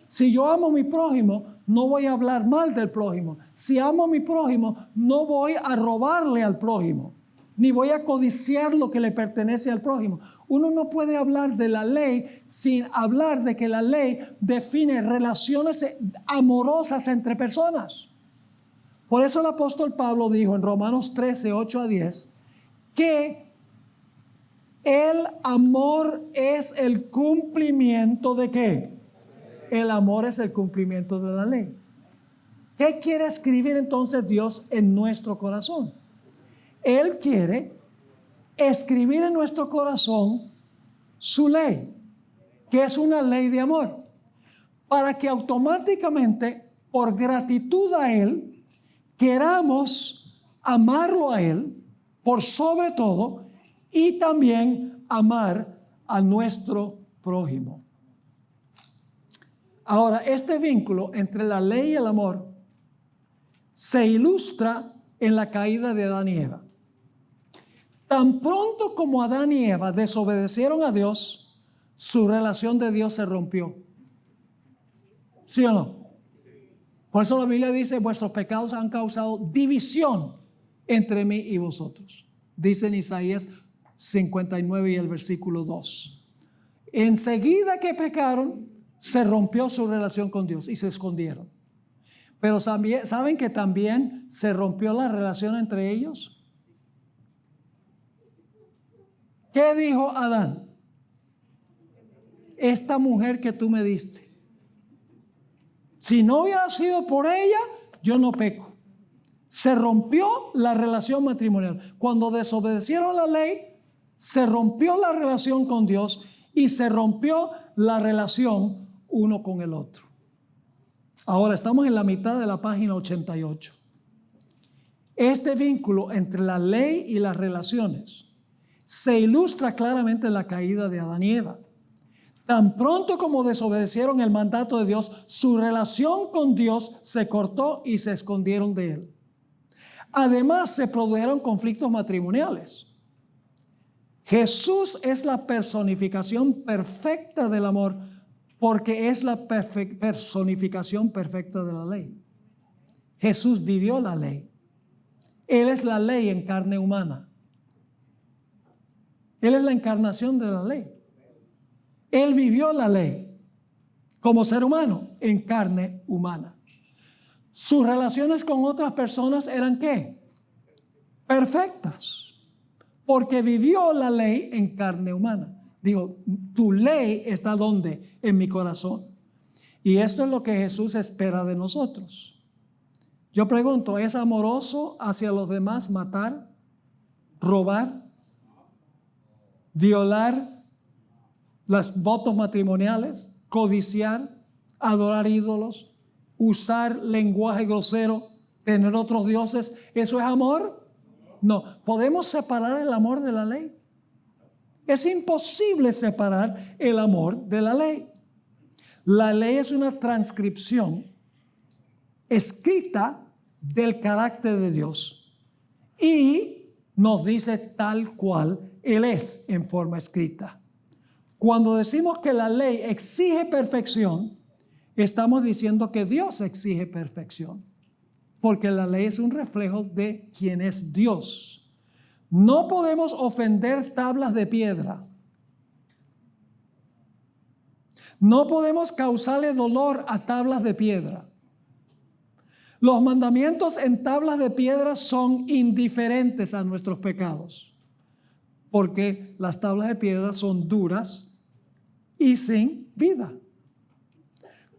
Si yo amo a mi prójimo, no voy a hablar mal del prójimo. Si amo a mi prójimo, no voy a robarle al prójimo, ni voy a codiciar lo que le pertenece al prójimo. Uno no puede hablar de la ley sin hablar de que la ley define relaciones amorosas entre personas. Por eso el apóstol Pablo dijo en Romanos 13, 8 a 10, que el amor es el cumplimiento ¿de qué? El amor es el cumplimiento de la ley. ¿Qué quiere escribir entonces Dios en nuestro corazón? Él quiere escribir en nuestro corazón su ley, que es una ley de amor, para que automáticamente, por gratitud a Él, queramos amarlo a Él por sobre todo y también amar a nuestro prójimo. Ahora, este vínculo entre la ley y el amor se ilustra en la caída de Adán y Eva. Tan pronto como Adán y Eva desobedecieron a Dios, su relación de Dios se rompió. ¿Sí o no? Por eso la Biblia dice, vuestros pecados han causado división entre mí y vosotros. Dice en Isaías 59 y el versículo 2. Enseguida que pecaron, se rompió su relación con Dios y se escondieron. Pero ¿saben que también se rompió la relación entre ellos? ¿Qué dijo Adán? Esta mujer que tú me diste, si no hubiera sido por ella, yo no peco. Se rompió la relación matrimonial. Cuando desobedecieron la ley, se rompió la relación con Dios y se rompió la relación uno con el otro. Ahora estamos en la mitad de la página 88. Este vínculo entre la ley y las relaciones se ilustra claramente en la caída de Adán y Eva. Tan pronto como desobedecieron el mandato de Dios, su relación con Dios se cortó y se escondieron de Él. Además, se produjeron conflictos matrimoniales. Jesús es la personificación perfecta del amor, porque es la personificación perfecta de la ley. Jesús vivió la ley. Él es la ley en carne humana. Él es la encarnación de la ley. Él vivió la ley como ser humano en carne humana. Sus relaciones con otras personas eran ¿qué? Perfectas, porque vivió la ley en carne humana. Digo, tu ley está ¿dónde? En mi corazón. Y esto es lo que Jesús espera de nosotros. Yo pregunto, ¿es amoroso hacia los demás matar, robar, violar los votos matrimoniales, codiciar, adorar ídolos, usar lenguaje grosero, tener otros dioses? ¿Eso es amor? No. ¿Podemos separar el amor de la ley? Es imposible separar el amor de la ley. La ley es una transcripción escrita del carácter de Dios y nos dice tal cual Él es en forma escrita. Cuando decimos que la ley exige perfección, estamos diciendo que Dios exige perfección, porque la ley es un reflejo de quién es Dios. No podemos ofender tablas de piedra. No podemos causarle dolor a tablas de piedra. Los mandamientos en tablas de piedra son indiferentes a nuestros pecados, porque las tablas de piedra son duras y sin vida.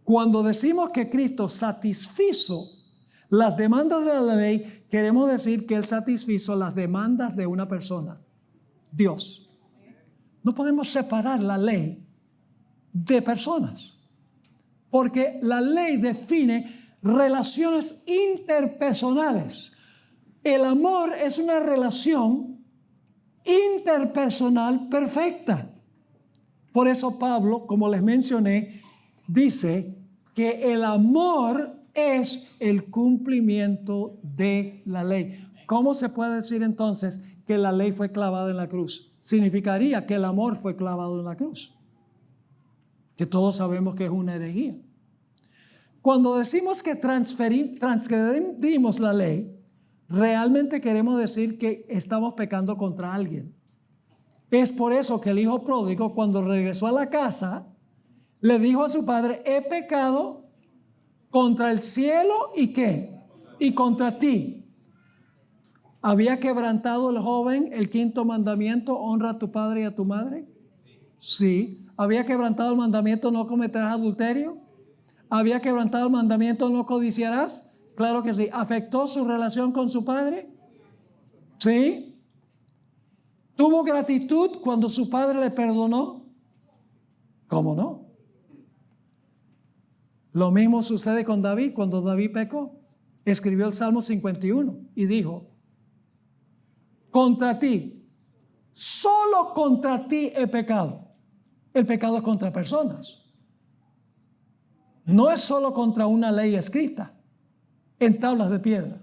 Cuando decimos que Cristo satisfizo las demandas de la ley, queremos decir que Él satisfizo las demandas de una persona, Dios. No podemos separar la ley de personas, porque la ley define relaciones interpersonales. El amor es una relación interpersonal perfecta. Por eso Pablo, como les mencioné, dice que el amor es el cumplimiento de la ley. ¿Cómo se puede decir entonces que la ley fue clavada en la cruz? Significaría que el amor fue clavado en la cruz, que todos sabemos que es una herejía. Cuando decimos que transgredimos la ley, realmente queremos decir que estamos pecando contra alguien. Es por eso que el hijo pródigo, cuando regresó a la casa, le dijo a su padre: he pecado contra el cielo y ¿qué? Y contra ti. ¿Había quebrantado el joven el quinto mandamiento, honra a tu padre y a tu madre? Sí. ¿Había quebrantado el mandamiento, no cometerás adulterio? ¿Había quebrantado el mandamiento, no codiciarás? Claro que sí. ¿Afectó su relación con su padre? Sí. ¿Tuvo gratitud cuando su padre le perdonó? ¿Cómo no? Lo mismo sucede con David. Cuando David pecó, escribió el Salmo 51 y dijo: contra ti, solo contra ti he pecado. El pecado es contra personas. No es solo contra una ley escrita en tablas de piedra.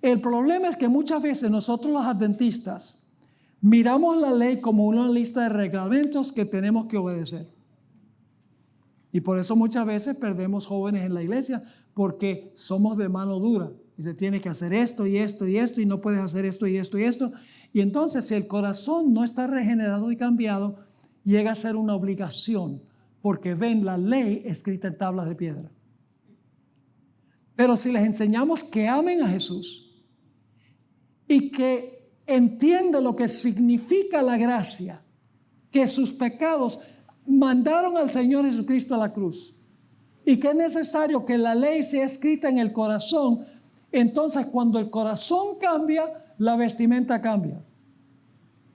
El problema es que muchas veces nosotros los adventistas miramos la ley como una lista de reglamentos que tenemos que obedecer. Y por eso muchas veces perdemos jóvenes en la iglesia, porque somos de mano dura. Dice, tienes que hacer esto y esto y esto, y no puedes hacer esto y esto y esto. Y entonces, si el corazón no está regenerado y cambiado, llega a ser una obligación, porque ven la ley escrita en tablas de piedra. Pero si les enseñamos que amen a Jesús y que entiendan lo que significa la gracia, que sus pecados mandaron al Señor Jesucristo a la cruz y que es necesario que la ley sea escrita en el corazón, entonces cuando el corazón cambia, la vestimenta cambia,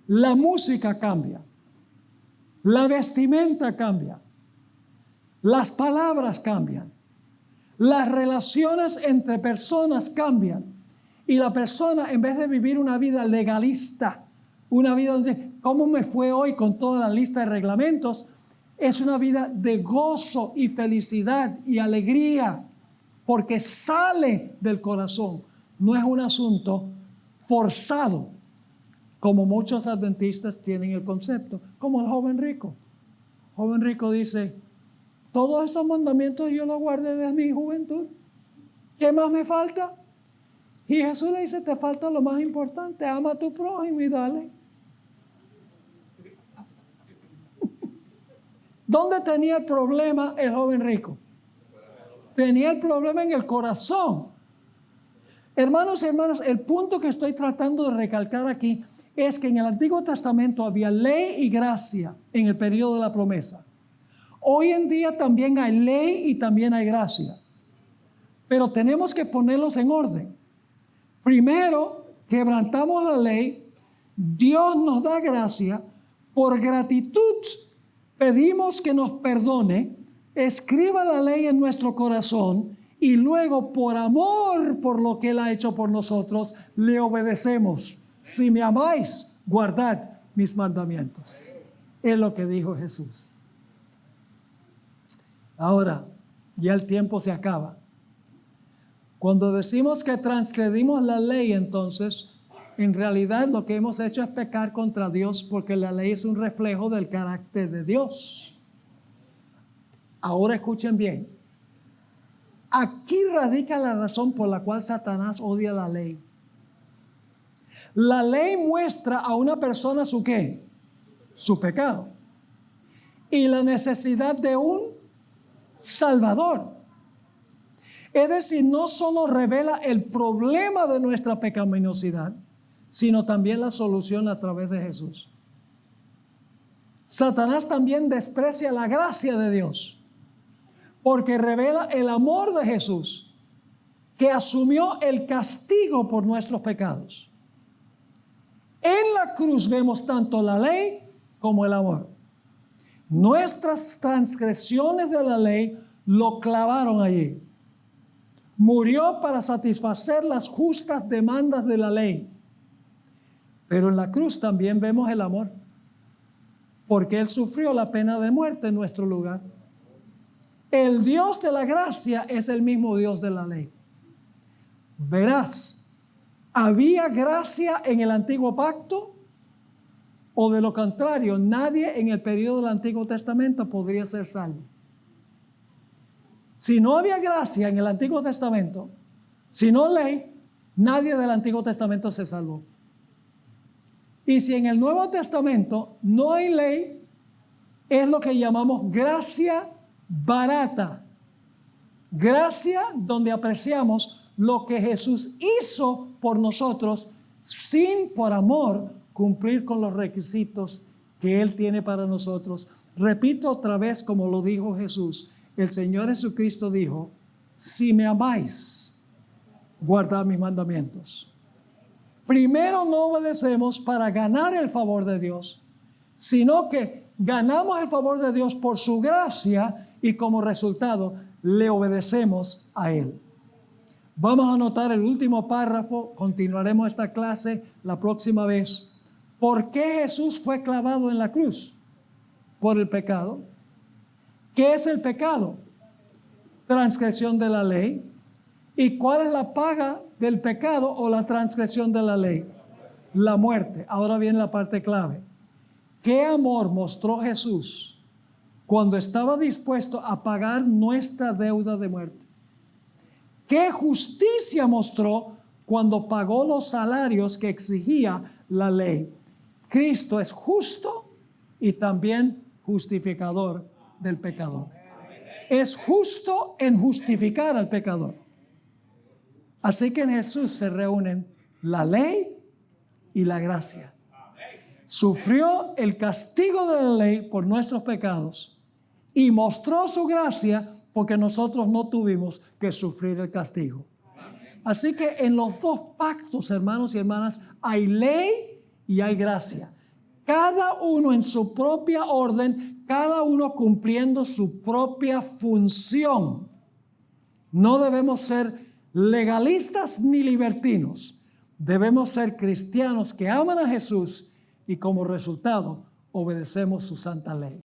la música cambia, la vestimenta cambia, las palabras cambian, las relaciones entre personas cambian, y la persona, en vez de vivir una vida legalista, una vida donde ¿cómo me fue hoy con toda la lista de reglamentos?, es una vida de gozo y felicidad y alegría, porque sale del corazón. No es un asunto forzado, como muchos adventistas tienen el concepto, como el joven rico. El joven rico dice: todos esos mandamientos yo los guardé desde mi juventud. ¿Qué más me falta? Y Jesús le dice: te falta lo más importante, ama a tu prójimo y dale. ¿Dónde tenía el problema el joven rico? Tenía el problema en el corazón. Hermanos y hermanas, el punto que estoy tratando de recalcar aquí es que en el Antiguo Testamento había ley y gracia en el periodo de la promesa. Hoy en día también hay ley y también hay gracia, pero tenemos que ponerlos en orden. Primero, quebrantamos la ley, Dios nos da gracia, por gratitud pedimos que nos perdone, escriba la ley en nuestro corazón y luego, por amor por lo que Él ha hecho por nosotros, le obedecemos. Si me amáis, guardad mis mandamientos. Es lo que dijo Jesús. Ahora, ya el tiempo se acaba. Cuando decimos que transgredimos la ley, entonces, en realidad lo que hemos hecho es pecar contra Dios, porque la ley es un reflejo del carácter de Dios. Ahora escuchen bien. Aquí radica la razón por la cual Satanás odia la ley. La ley muestra a una persona su ¿qué? Su pecado. Y la necesidad de un Salvador. Es decir, no solo revela el problema de nuestra pecaminosidad, sino también la solución a través de Jesús. Satanás también desprecia la gracia de Dios, porque revela el amor de Jesús, que asumió el castigo por nuestros pecados. En la cruz vemos tanto la ley como el amor. Nuestras transgresiones de la ley lo clavaron allí. Murió para satisfacer las justas demandas de la ley. Pero en la cruz también vemos el amor, porque Él sufrió la pena de muerte en nuestro lugar. El Dios de la gracia es el mismo Dios de la ley. Verás, ¿había gracia en el antiguo pacto? O de lo contrario, nadie en el periodo del Antiguo Testamento podría ser salvo. Si no había gracia en el Antiguo Testamento, si no ley, nadie del Antiguo Testamento se salvó. Y si en el Nuevo Testamento no hay ley, es lo que llamamos gracia barata. Gracia donde apreciamos lo que Jesús hizo por nosotros sin, por amor, cumplir con los requisitos que Él tiene para nosotros. Repito otra vez como lo dijo Jesús. El Señor Jesucristo dijo, si me amáis, guardad mis mandamientos. Primero no obedecemos para ganar el favor de Dios, sino que ganamos el favor de Dios por su gracia y como resultado le obedecemos a Él. Vamos a anotar el último párrafo, continuaremos esta clase la próxima vez. ¿Por qué Jesús fue clavado en la cruz? Por el pecado. ¿Qué es el pecado? Transgresión de la ley. ¿Y cuál es la paga del pecado o la transgresión de la ley? La muerte. Ahora viene la parte clave. ¿Qué amor mostró Jesús cuando estaba dispuesto a pagar nuestra deuda de muerte? ¿Qué justicia mostró cuando pagó los salarios que exigía la ley? Cristo es justo y también justificador del pecador. Es justo en justificar al pecador. Así que en Jesús se reúnen la ley y la gracia. Sufrió el castigo de la ley por nuestros pecados y mostró su gracia porque nosotros no tuvimos que sufrir el castigo. Así que en los dos pactos, hermanos y hermanas, hay ley y hay gracia. Cada uno en su propia orden, cada uno cumpliendo su propia función. No debemos ser legalistas ni libertinos. Debemos ser cristianos que aman a Jesús y como resultado obedecemos su santa ley.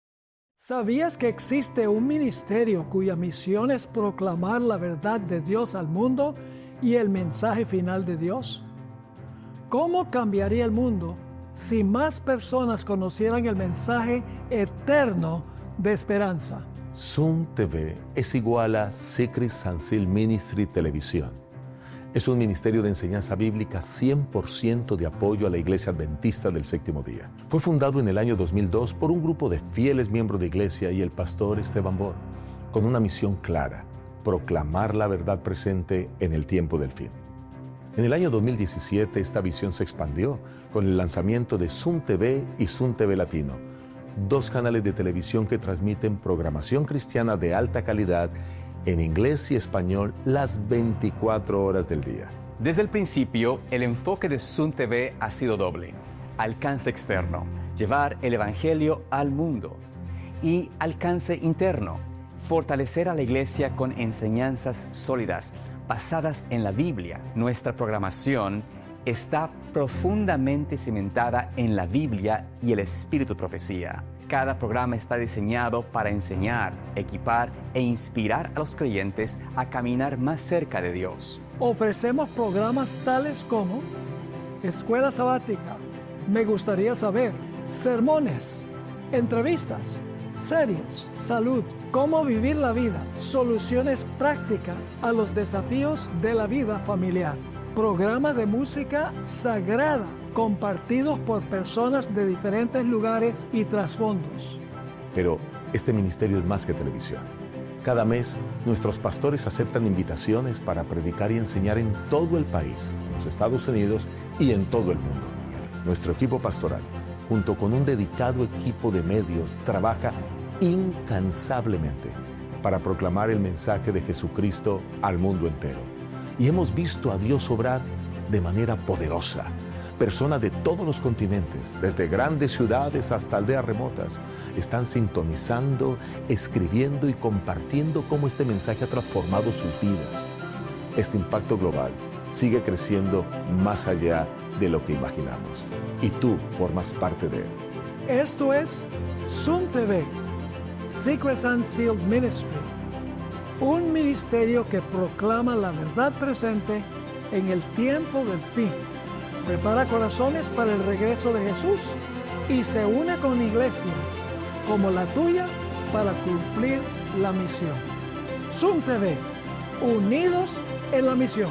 ¿Sabías que existe un ministerio cuya misión es proclamar la verdad de Dios al mundo y el mensaje final de Dios? ¿Cómo cambiaría el mundo si más personas conocieran el mensaje eterno de esperanza? Zoom TV es igual a Secret San Sil Ministry Televisión. Es un ministerio de enseñanza bíblica 100% de apoyo a la Iglesia Adventista del Séptimo Día. Fue fundado en el año 2002 por un grupo de fieles miembros de iglesia y el pastor Esteban Bor, con una misión clara: proclamar la verdad presente en el tiempo del fin. En el año 2017 esta visión se expandió con el lanzamiento de Zoom TV y Zoom TV Latino, dos canales de televisión que transmiten programación cristiana de alta calidad en inglés y español las 24 horas del día. Desde el principio, el enfoque de Zoom TV ha sido doble: alcance externo, llevar el evangelio al mundo, y alcance interno, fortalecer a la iglesia con enseñanzas sólidas basadas en la Biblia. Nuestra programación está profundamente cimentada en la Biblia y el espíritu de profecía. Cada programa está diseñado para enseñar, equipar e inspirar a los creyentes a caminar más cerca de Dios. Ofrecemos programas tales como Escuela Sabática, Me Gustaría Saber, sermones, entrevistas, series, salud, cómo vivir la vida, soluciones prácticas a los desafíos de la vida familiar, programas de música sagrada compartidos por personas de diferentes lugares y trasfondos. Pero este ministerio es más que televisión. Cada mes, nuestros pastores aceptan invitaciones para predicar y enseñar en todo el país, en los Estados Unidos y en todo el mundo. Nuestro equipo pastoral, junto con un dedicado equipo de medios, trabaja incansablemente para proclamar el mensaje de Jesucristo al mundo entero. Y hemos visto a Dios obrar de manera poderosa. Personas de todos los continentes, desde grandes ciudades hasta aldeas remotas, están sintonizando, escribiendo y compartiendo cómo este mensaje ha transformado sus vidas. Este impacto global sigue creciendo más allá de lo que imaginamos. Y tú formas parte de él. Esto es Zoom TV, Secrets Unsealed Ministry, un ministerio que proclama la verdad presente en el tiempo del fin. Prepara corazones para el regreso de Jesús y se une con iglesias como la tuya para cumplir la misión. Zoom TV, unidos en la misión.